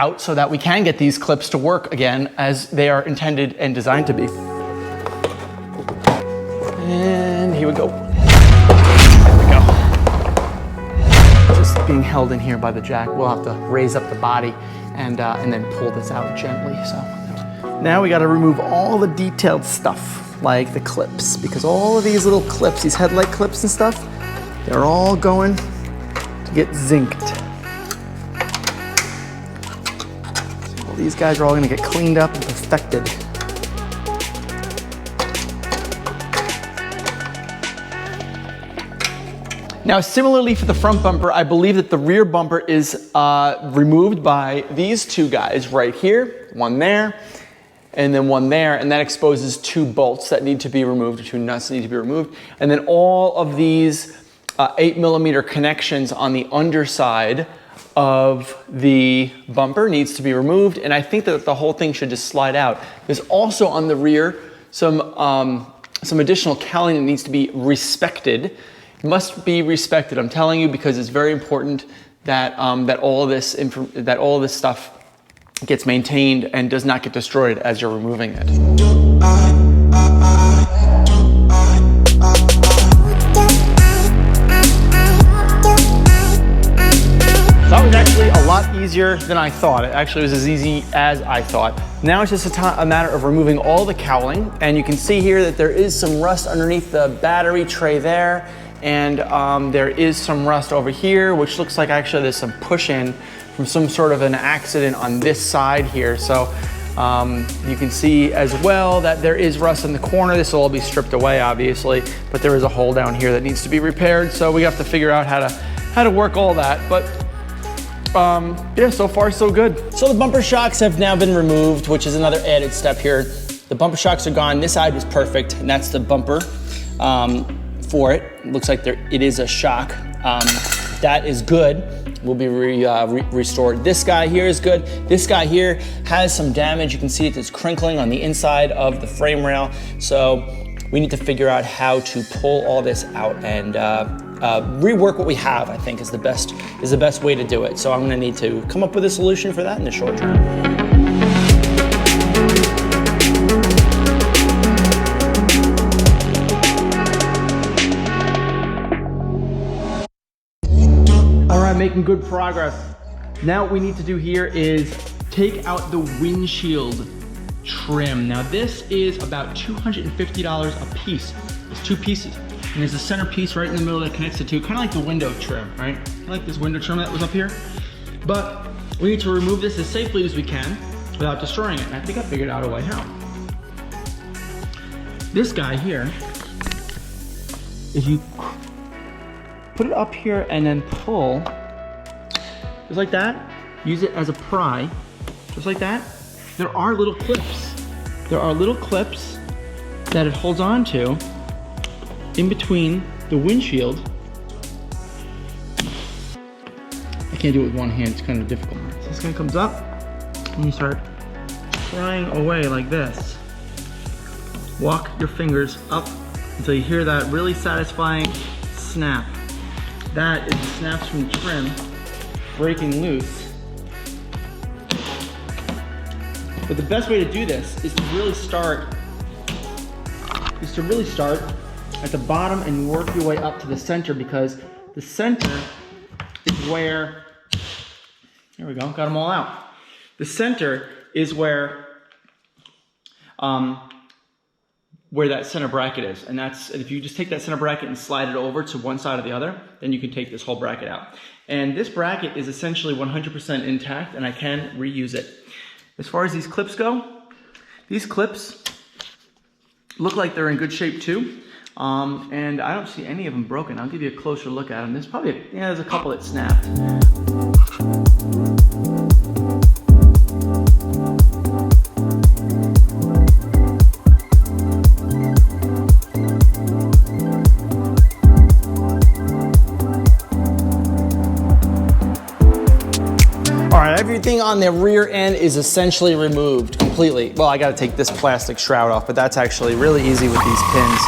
out so that we can get these clips to work again as they are intended and designed to be. And here we go. There we go. Just being held in here by the jack. We'll have to raise up the body and then pull this out gently. So now we got to remove all the detailed stuff, like the clips, because all of these little clips, these headlight clips and stuff, they're all going to get zinced. So all these guys are all going to get cleaned up and perfected. Now, similarly for the front bumper, I believe that the rear bumper is removed by these two guys right here, one there, and then one there, and that exposes two bolts that need to be removed, or two nuts that need to be removed. And then all of these 8mm connections on the underside of the bumper needs to be removed, and I think that the whole thing should just slide out. There's also on the rear some additional cowling that needs to be respected. Must be respected, I'm telling you, because it's very important that that all of this stuff gets maintained and does not get destroyed as you're removing it. That was actually a lot easier than I thought. It actually was as easy as I thought. Now it's just a matter of removing all the cowling, and you can see here that there is some rust underneath the battery tray there. And there is some rust over here, which looks like actually there's some push-in from some sort of an accident on this side here. So you can see as well that there is rust in the corner. This will all be stripped away, obviously, but there is a hole down here that needs to be repaired. So we have to figure out how to work all that. But yeah, so far so good. So the bumper shocks have now been removed, which is another added step here. The bumper shocks are gone. This side was perfect, and that's the bumper. For it. It looks like it is a shock. That is good. Will be restored. This guy here is good. This guy here has some damage. You can see it's crinkling on the inside of the frame rail. So we need to figure out how to pull all this out and rework what we have, I think is the best way to do it. So I'm gonna need to come up with a solution for that in the short term. Making good progress. Now what we need to do here is take out the windshield trim. Now this is about $250 a piece. It's two pieces. And there's a center piece right in the middle that connects the two, kind of like the window trim, right? Kind of like this window trim that was up here. But we need to remove this as safely as we can without destroying it. And I think I figured out a way how. This guy here, if you put it up here and then pull, just like that, use it as a pry, just like that. There are little clips. There are little clips that it holds on to in between the windshield. I can't do it with one hand, it's kind of difficult. So this guy comes up, and you start prying away like this. Walk your fingers up until you hear that really satisfying snap. That is the snaps from the trim breaking loose. But the best way to do this is to really start at the bottom and work your way up to the center, because the center is where, there we go, got them all out. The center is where that center bracket is, and if you just take that center bracket and slide it over to one side or the other, then you can take this whole bracket out. And this bracket is essentially 100% intact, and I can reuse it. As far as these clips go, these clips look like they're in good shape too, and I don't see any of them broken. I'll give you a closer look at them. There's probably there's a couple that snapped. Everything on the rear end is essentially removed completely. Well, I gotta take this plastic shroud off, but that's actually really easy with these pins.